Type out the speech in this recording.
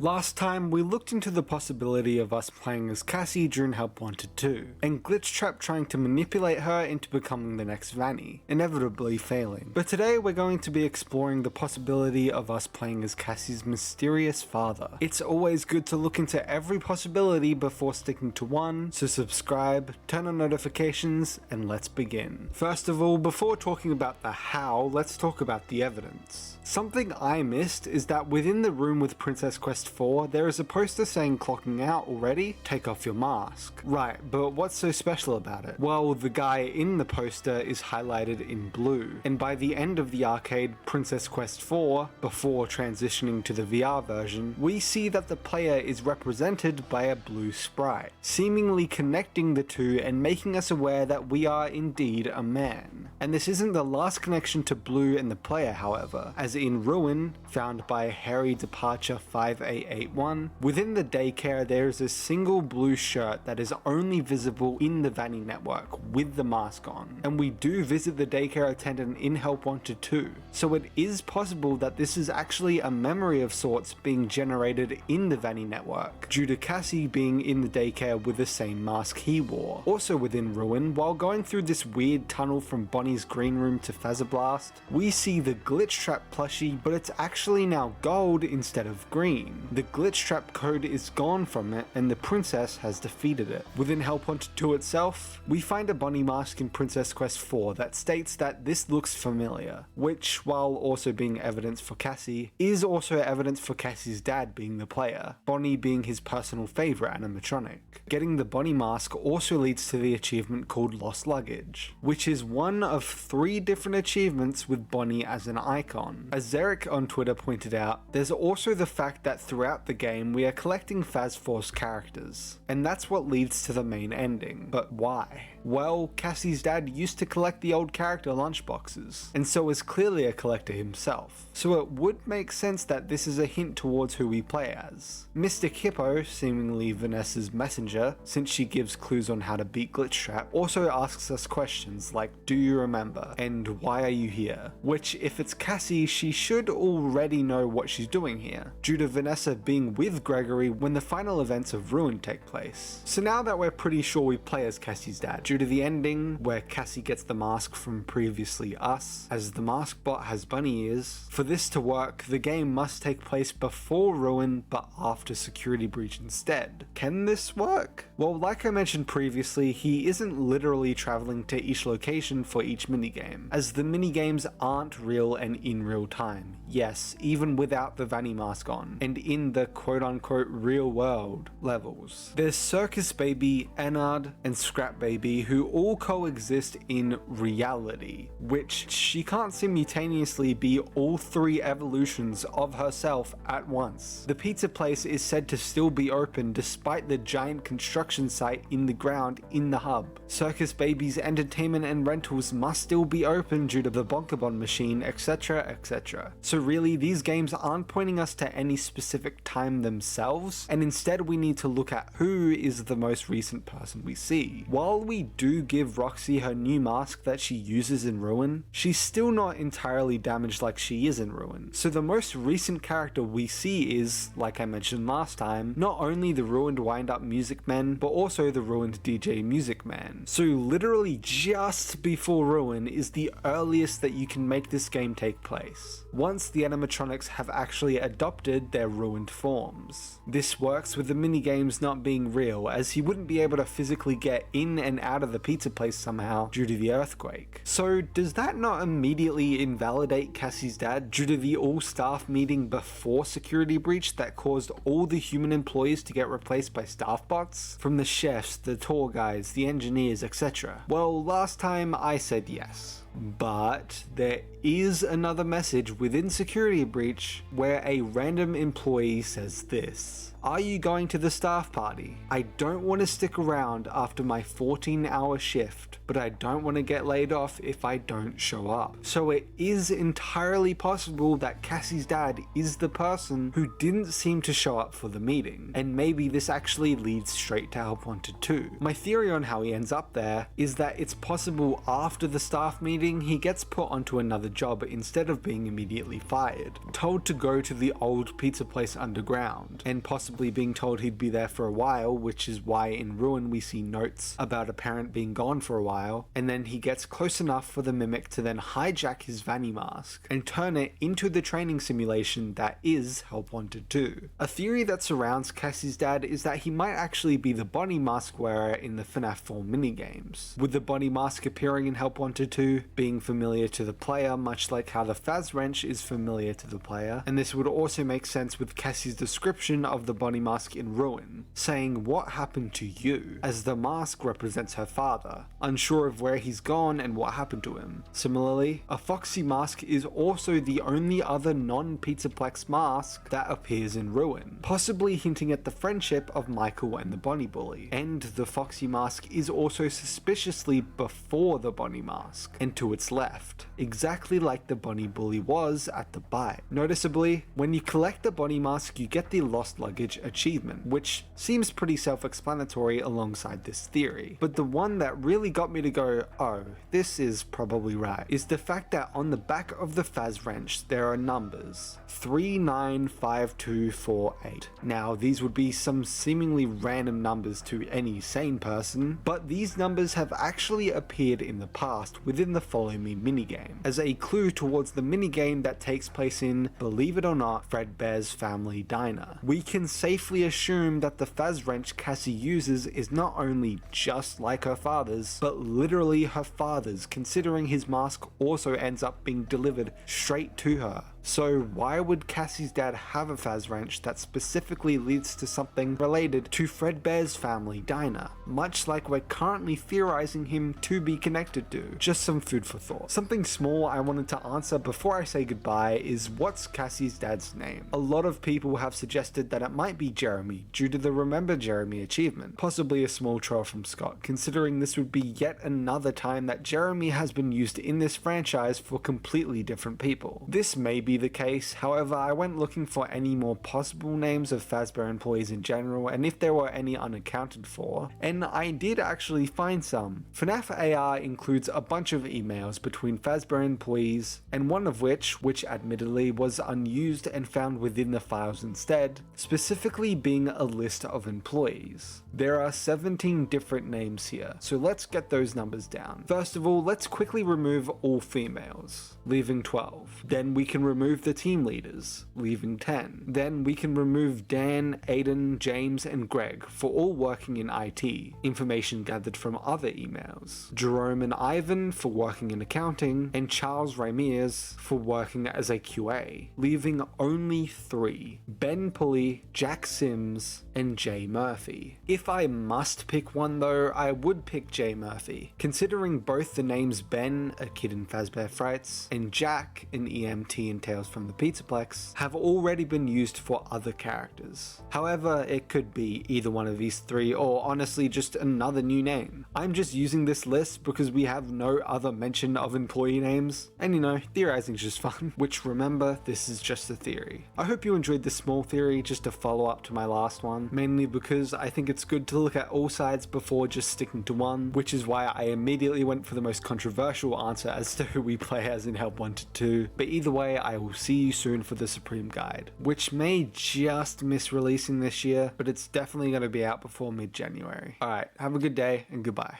Last time, we looked into the possibility of us playing as Cassie during Help Wanted 2, and Glitchtrap trying to manipulate her into becoming the next Vanny, inevitably failing. But today we're going to be exploring the possibility of us playing as Cassie's mysterious father. It's always good to look into every possibility before sticking to one, so subscribe, turn on notifications, and let's begin. First of all, before talking about the how, let's talk about the evidence. Something I missed is that within the room with Princess Quest 4, there is a poster saying clocking out already, take off your mask. Right, but what's so special about it? Well, the guy in the poster is highlighted in blue, and by the end of the arcade Princess Quest 4, before transitioning to the VR version, we see that the player is represented by a blue sprite, seemingly connecting the two and making us aware that we are indeed a man. And this isn't the last connection to blue and the player, however, as in Ruin, found by Harry Departure 5881, within the daycare there is a single blue shirt that is only visible in the Vanny network with the mask on, and we do visit the daycare attendant in Help Wanted 2, so it is possible that this is actually a memory of sorts being generated in the Vanny network, due to Cassie being in the daycare with the same mask he wore. Also within Ruin, while going through this weird tunnel from Bonnie's green room to Phaserblast, we see the Glitchtrap plushie, but it's actually now gold instead of green. The Glitchtrap code is gone from it, and the princess has defeated it. Within Help Wanted 2 itself, we find a Bonnie mask in Princess Quest 4 that states that this looks familiar, which, while also being evidence for Cassie, is also evidence for Cassie's dad being the player, Bonnie being his personal favourite animatronic. Getting the Bonnie mask also leads to the achievement called Lost Luggage, which is one of 3 different achievements with Bonnie as an icon. As Zarek on Twitter pointed out, there's also the fact that throughout the game we are collecting Phasforce characters, and that's what leads to the main ending. But why? Well, Cassie's dad used to collect the old character lunchboxes, and so is clearly a collector himself, so it would make sense that this is a hint towards who we play as. Mystic Hippo, seemingly Vanessa's messenger, since she gives clues on how to beat Glitchtrap, also asks us questions like, do you remember, and why are you here? Which, if it's Cassie, she should already know what she's doing here, due to Vanessa being with Gregory when the final events of Ruin take place. So now that we're pretty sure we play as Cassie's dad, due to the ending where Cassie gets the mask from previously us, as the mask bot has bunny ears, for this to work, the game must take place before Ruin but after Security Breach instead. Can this work? Well, like I mentioned previously, he isn't literally traveling to each location for each minigame, as the minigames aren't real and in real time. Yes, even without the Vanny mask on, and in the quote-unquote real world levels. There's Circus Baby, Ennard, and Scrap Baby who all coexist in reality, which she can't simultaneously be all 3 evolutions of herself at once. The pizza place is said to still be open despite the giant construction site in the ground in the hub. Circus Baby's entertainment and rentals must still be open due to the Bonkabon machine, etc, etc. So really, these games aren't pointing us to any specific time themselves, and instead we need to look at who is the most recent person we see. While we do give Roxy her new mask that she uses in Ruin, she's still not entirely damaged like she is in Ruin. So the most recent character we see is, like I mentioned last time, not only the ruined wind-up Music Man, but also the ruined DJ Music Man. So literally just before Ruin is the earliest that you can make this game take place, once the animatronics have actually adopted their ruined forms. This works with the minigames not being real, as he wouldn't be able to physically get in and out of the pizza place somehow due to the earthquake. So does that not immediately invalidate Cassie's dad due to the all-staff meeting before Security Breach that caused all the human employees to get replaced by staff bots? From the chefs, the tour guides, the engineers, etc. Well, last time I said yes. But there is another message within Security Breach where a random employee says this: Are you going to the staff party? I don't want to stick around after my 14-hour shift, but I don't want to get laid off if I don't show up. So it is entirely possible that Cassie's dad is the person who didn't seem to show up for the meeting, and maybe this actually leads straight to Help Wanted 2. My theory on how he ends up there is that it's possible after the staff meeting meeting, he gets put onto another job instead of being immediately fired, told to go to the old pizza place underground, and possibly being told he'd be there for a while, which is why in Ruin we see notes about a parent being gone for a while, and then he gets close enough for the mimic to then hijack his Vanny mask and turn it into the training simulation that is Help Wanted 2. A theory that surrounds Cassie's dad is that he might actually be the Bonnie mask wearer in the FNAF 4 minigames, with the Bonnie mask appearing in Help Wanted 2 being familiar to the player, much like how the Faz wrench is familiar to the player, and this would also make sense with Cassie's description of the Bonnie mask in Ruin, saying "What happened to you?" as the mask represents her father, unsure of where he's gone and what happened to him. Similarly, a Foxy mask is also the only other non-Pizzaplex mask that appears in Ruin, possibly hinting at the friendship of Michael and the Bonnie Bully. And the Foxy mask is also suspiciously before the Bonnie mask, and to its left, exactly like the Bonnie Bully was at the bite. Noticeably, when you collect the Bonnie mask, you get the Lost Luggage achievement, which seems pretty self-explanatory alongside this theory. But the one that really got me to go, oh, this is probably right, is the fact that on the back of the Faz wrench there are numbers 395248. Now these would be some seemingly random numbers to any sane person, but these numbers have actually appeared in the past within the Follow Me minigame, as a clue towards the minigame that takes place in, believe it or not, Fredbear's Family Diner. We can safely assume that the Faz wrench Cassie uses is not only just like her father's, but literally her father's, considering his mask also ends up being delivered straight to her. So why would Cassie's dad have a Faz wrench that specifically leads to something related to Fredbear's Family Diner, much like we're currently theorizing him to be connected to? Just some food for thought. Something small I wanted to answer before I say goodbye is, what's Cassie's dad's name? A lot of people have suggested that it might be Jeremy due to the Remember Jeremy achievement, possibly a small troll from Scott, considering this would be yet another time that Jeremy has been used in this franchise for completely different people. This may be the case, however I went looking for any more possible names of Fazbear employees in general, and if there were any unaccounted for, and I did actually find some. FNAF AR includes a bunch of emails between Fazbear employees, and one of which admittedly was unused and found within the files instead, specifically being a list of employees. There are 17 different names here, so let's get those numbers down. First of all, let's quickly remove all females, leaving 12. Then we can remove the team leaders, leaving 10. Then we can remove Dan, Aiden, James, and Greg for all working in IT, information gathered from other emails. Jerome and Ivan for working in accounting, and Charles Ramirez for working as a QA, leaving only 3. Ben Pulley, Jack Sims, and Jay Murphy. If I must pick one though, I would pick Jay Murphy, considering both the names Ben, a kid in Fazbear Frights, and Jack, an EMT in Tales from the Pizzaplex, have already been used for other characters. However, it could be either one of these 3, or honestly just another new name. I'm just using this list because we have no other mention of employee names, and you know, theorizing's just fun, which remember, this is just a theory. I hope you enjoyed this small theory, just a follow up to my last one, mainly because I think it's good to look at all sides before just sticking to one, which is why I immediately went for the most controversial answer as to who we play as in Help Wanted 2, but either way, I will see you soon for the Supreme Guide, which may just miss releasing this year, but it's definitely going to be out before mid-January. Alright, have a good day and goodbye.